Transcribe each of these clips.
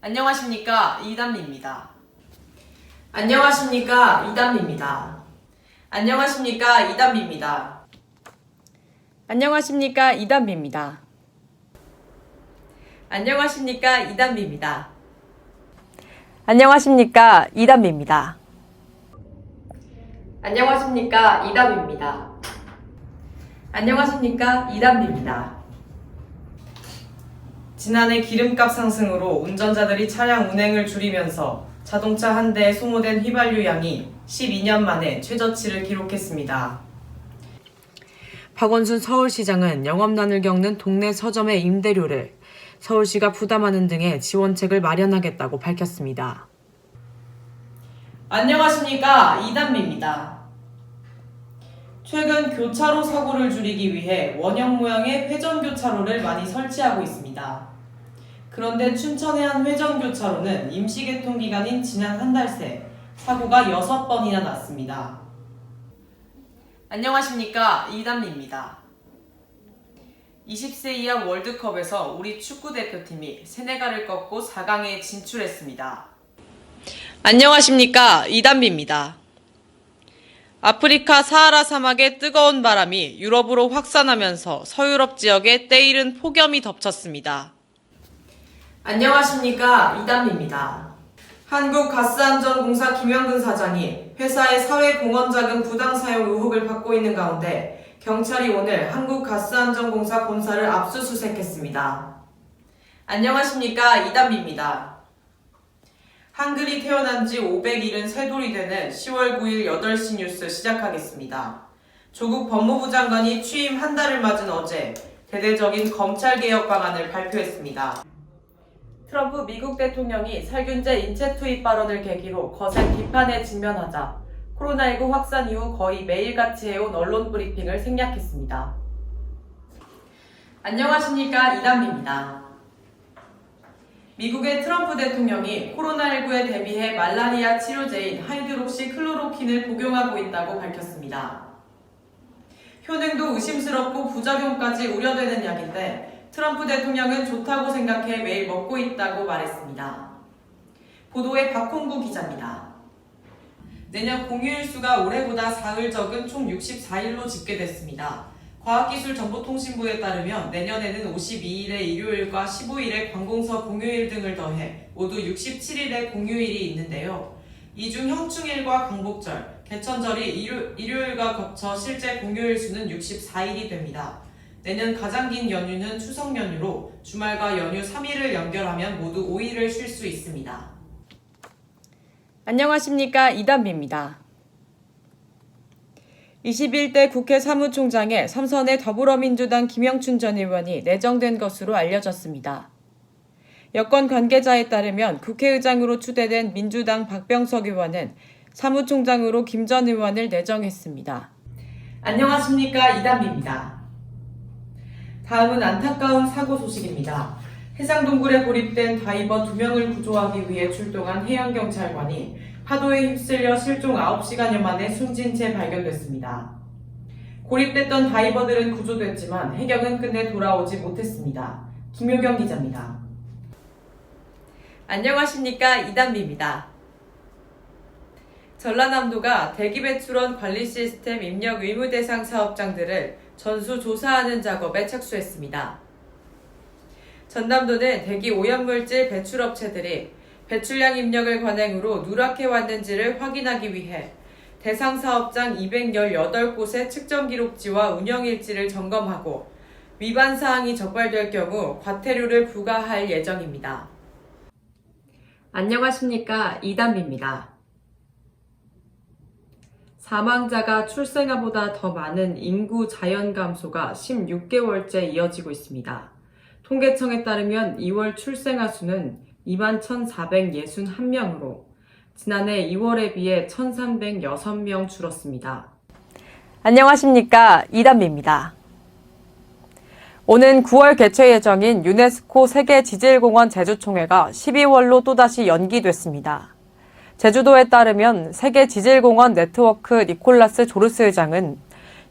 안녕하십니까, 이담미입니다. 안녕하십니까, 이담미입니다. 안녕하십니까, 이담미입니다. 안녕하십니까, 이담미입니다. 안녕하십니까, 이담미입니다. 안녕하십니까, 이담미입니다. 안녕하십니까, 이담미입니다. 안녕하십니까, 이담미입니다. 지난해 기름값 상승으로 운전자들이 차량 운행을 줄이면서 자동차 한 대에 소모된 휘발유 양이 12년 만에 최저치를 기록했습니다. 박원순 서울시장은 영업난을 겪는 동네 서점의 임대료를 서울시가 부담하는 등의 지원책을 마련하겠다고 밝혔습니다. 안녕하십니까, 이담미입니다. 최근 교차로 사고를 줄이기 위해 원형 모양의 회전교차로를 많이 설치하고 있습니다. 그런데 춘천의 한 회전교차로는 임시개통 기간인 지난 한 달 새 사고가 6번이나 났습니다. 안녕하십니까, 이담미입니다. 20세 이하 월드컵에서 우리 축구대표팀이 세네갈을 꺾고 4강에 진출했습니다. 안녕하십니까, 이담미입니다. 아프리카 사하라 사막의 뜨거운 바람이 유럽으로 확산하면서 서유럽 지역에 때이른 폭염이 덮쳤습니다. 안녕하십니까, 이담미입니다. 한국가스안전공사 김영근 사장이 회사의 사회공헌자금 부당 사용 의혹을 받고 있는 가운데 경찰이 오늘 한국가스안전공사 본사를 압수수색했습니다. 안녕하십니까, 이담미입니다. 한글이 태어난 지 500일은 쇠돌이 되는 10월 9일 8시 뉴스 시작하겠습니다. 조국 법무부 장관이 취임 한 달을 맞은 어제 대대적인 검찰개혁 방안을 발표했습니다. 트럼프 미국 대통령이 살균제 인체 투입 발언을 계기로 거센 비판에 직면하자 코로나19 확산 이후 거의 매일같이 해온 언론 브리핑을 생략했습니다. 안녕하십니까, 이담미입니다. 미국의 트럼프 대통령이 코로나19에 대비해 말라리아 치료제인 하이드록시 클로로킨을 복용하고 있다고 밝혔습니다. 효능도 의심스럽고 부작용까지 우려되는 약인데 트럼프 대통령은 좋다고 생각해 매일 먹고 있다고 말했습니다. 보도의 박홍구 기자입니다. 내년 공휴일 수가 올해보다 사흘 적은 총 64일로 집계됐습니다. 과학기술정보통신부에 따르면 내년에는 52일의 일요일과 15일의 관공서 공휴일 등을 더해 모두 67일의 공휴일이 있는데요. 이 중 현충일과 광복절, 개천절이 일요일과 겹쳐 실제 공휴일 수는 64일이 됩니다. 내년 가장 긴 연휴는 추석 연휴로 주말과 연휴 3일을 연결하면 모두 5일을 쉴 수 있습니다. 안녕하십니까, 이담비입니다. 21대 국회 사무총장에 삼선의 더불어민주당 김영춘 전 의원이 내정된 것으로 알려졌습니다. 여권 관계자에 따르면 국회의장으로 추대된 민주당 박병석 의원은 사무총장으로 김 전 의원을 내정했습니다. 안녕하십니까, 이담비입니다. 다음은 안타까운 사고 소식입니다. 해상동굴에 고립된 다이버 2명을 구조하기 위해 출동한 해양경찰관이 파도에 휩쓸려 실종 9시간여 만에 숨진 채 발견됐습니다. 고립됐던 다이버들은 구조됐지만 해경은 끝내 돌아오지 못했습니다. 김효경 기자입니다. 안녕하십니까, 이담비입니다. 전라남도가 대기배출원 관리 시스템 입력 의무 대상 사업장들을 전수조사하는 작업에 착수했습니다. 전남도는 대기 오염물질 배출업체들이 배출량 입력을 관행으로 누락해 왔는지를 확인하기 위해 대상 사업장 218곳의 측정 기록지와 운영일지를 점검하고 위반 사항이 적발될 경우 과태료를 부과할 예정입니다. 안녕하십니까, 이담비입니다. 사망자가 출생아보다 더 많은 인구 자연 감소가 16개월째 이어지고 있습니다. 통계청에 따르면 2월 출생아 수는 21,461명으로 지난해 2월에 비해 1,306명 줄었습니다. 안녕하십니까, 이담비입니다. 오는 9월 개최 예정인 유네스코 세계지질공원 제주총회가 12월로 또다시 연기됐습니다. 제주도에 따르면 세계지질공원 네트워크 니콜라스 조르스 의장은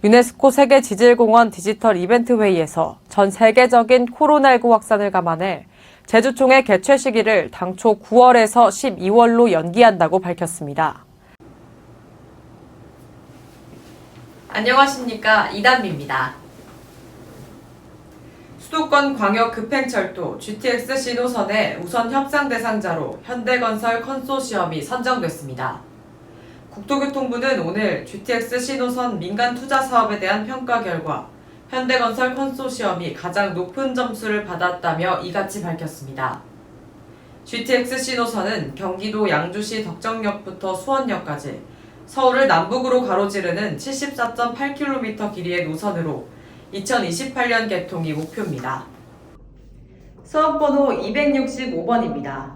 유네스코 세계지질공원 디지털 이벤트 회의에서 전 세계적인 코로나19 확산을 감안해 제주총회 개최 시기를 당초 9월에서 12월로 연기한다고 밝혔습니다. 안녕하십니까, 이단비입니다. 수도권 광역급행철도 GTX 신호선의 우선 협상 대상자로 현대건설 컨소시엄이 선정됐습니다. 국토교통부는 오늘 GTX 신호선 민간 투자 사업에 대한 평가 결과 현대건설 컨소시엄이 가장 높은 점수를 받았다며 이같이 밝혔습니다. GTX 신호선은 경기도 양주시 덕정역부터 수원역까지 서울을 남북으로 가로지르는 74.8km 길이의 노선으로 2028년 개통이 목표입니다. 수험번호 265번입니다.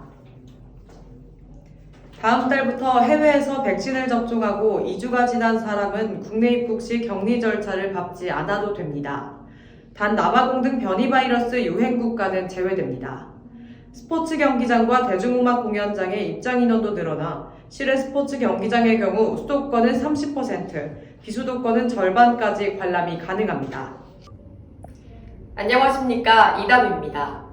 다음 달부터 해외에서 백신을 접종하고 2주가 지난 사람은 국내 입국 시 격리 절차를 밟지 않아도 됩니다. 단 남아공 등 변이 바이러스 유행 국가는 제외됩니다. 스포츠 경기장과 대중음악 공연장의 입장 인원도 늘어나 실외 스포츠 경기장의 경우 수도권은 30%, 비수도권은 절반까지 관람이 가능합니다. 안녕하십니까, 이담입니다.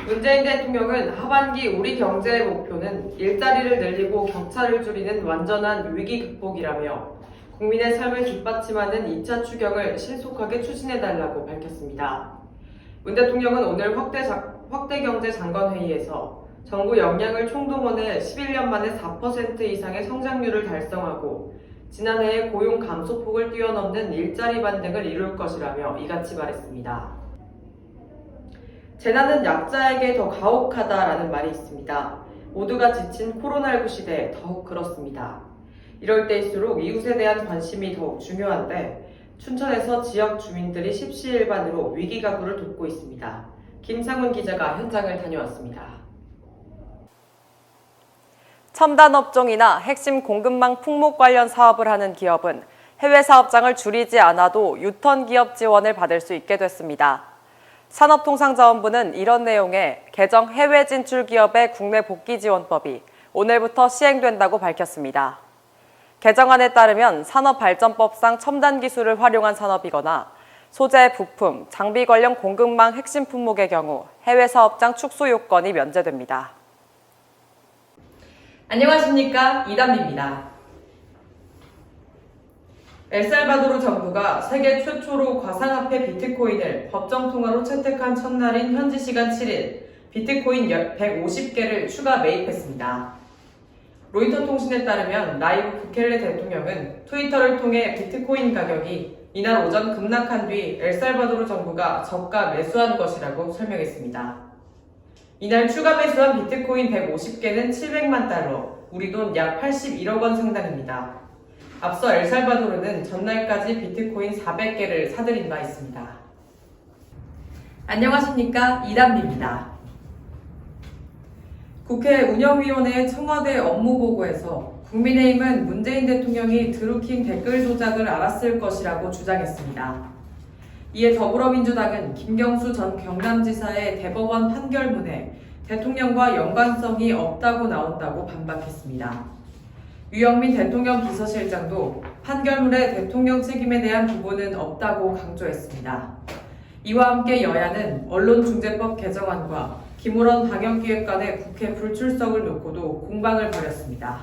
문재인 대통령은 하반기 우리 경제의 목표는 일자리를 늘리고 격차를 줄이는 완전한 위기 극복이라며 국민의 삶을 뒷받침하는 2차 추경을 신속하게 추진해달라고 밝혔습니다. 문 대통령은 오늘 확대경제장관회의에서 정부 역량을 총동원해 11년 만에 4% 이상의 성장률을 달성하고 지난해의 고용 감소폭을 뛰어넘는 일자리 반등을 이룰 것이라며 이같이 말했습니다. 재난은 약자에게 더 가혹하다라는 말이 있습니다. 모두가 지친 코로나19 시대에 더욱 그렇습니다. 이럴 때일수록 이웃에 대한 관심이 더욱 중요한데 춘천에서 지역 주민들이 십시일반으로 위기 가구를 돕고 있습니다. 김상훈 기자가 현장을 다녀왔습니다. 첨단 업종이나 핵심 공급망 품목 관련 사업을 하는 기업은 해외 사업장을 줄이지 않아도 유턴 기업 지원을 받을 수 있게 됐습니다. 산업통상자원부는 이런 내용의 개정 해외 진출 기업의 국내 복귀 지원법이 오늘부터 시행된다고 밝혔습니다. 개정안에 따르면 산업발전법상 첨단 기술을 활용한 산업이거나 소재, 부품, 장비 관련 공급망 핵심 품목의 경우 해외 사업장 축소 요건이 면제됩니다. 안녕하십니까, 이담비입니다. 엘살바도르 정부가 세계 최초로 가상화폐 비트코인을 법정 통화로 채택한 첫날인 현지 시간 7일 비트코인 150개를 추가 매입했습니다. 로이터 통신에 따르면 나이브 부켈레 대통령은 트위터를 통해 비트코인 가격이 이날 오전 급락한 뒤 엘살바도르 정부가 저가 매수한 것이라고 설명했습니다. 이날 추가 매수한 비트코인 150개는 700만 달러, 우리 돈 약 81억 원 상당입니다. 앞서 엘살바도르는 전날까지 비트코인 400개를 사들인 바 있습니다. 안녕하십니까, 이담비입니다. 국회 운영위원회 청와대 업무보고에서 국민의힘은 문재인 대통령이 드루킹 댓글 조작을 알았을 것이라고 주장했습니다. 이에 더불어민주당은 김경수 전 경남지사의 대법원 판결문에 대통령과 연관성이 없다고 나온다고 반박했습니다. 유영민 대통령 비서실장도 판결문에 대통령 책임에 대한 부분은 없다고 강조했습니다. 이와 함께 여야는 언론중재법 개정안과 김우런 방역기획관의 국회 불출석을 놓고도 공방을 벌였습니다.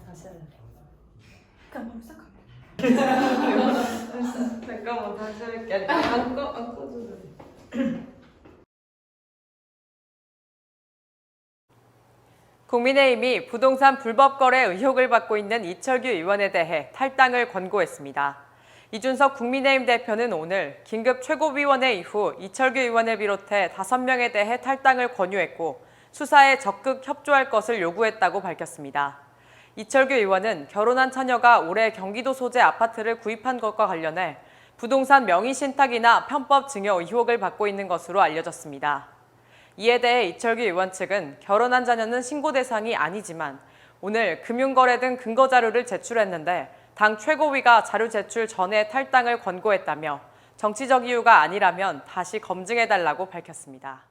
다시 할래. 잠깐만 다시 할게. 안 꺼줘도 돼. 국민의힘이 부동산 불법 거래 의혹을 받고 있는 이철규 의원에 대해 탈당을 권고했습니다. 이준석 국민의힘 대표는 오늘 긴급 최고위원회 이후 이철규 의원을 비롯해 5명에 대해 탈당을 권유했고 수사에 적극 협조할 것을 요구했다고 밝혔습니다. 이철규 의원은 결혼한 처녀가 올해 경기도 소재 아파트를 구입한 것과 관련해 부동산 명의 신탁이나 편법 증여 의혹을 받고 있는 것으로 알려졌습니다. 이에 대해 이철규 의원 측은 결혼한 자녀는 신고 대상이 아니지만 오늘 금융거래 등 근거 자료를 제출했는데 당 최고위가 자료 제출 전에 탈당을 권고했다며 정치적 이유가 아니라면 다시 검증해달라고 밝혔습니다.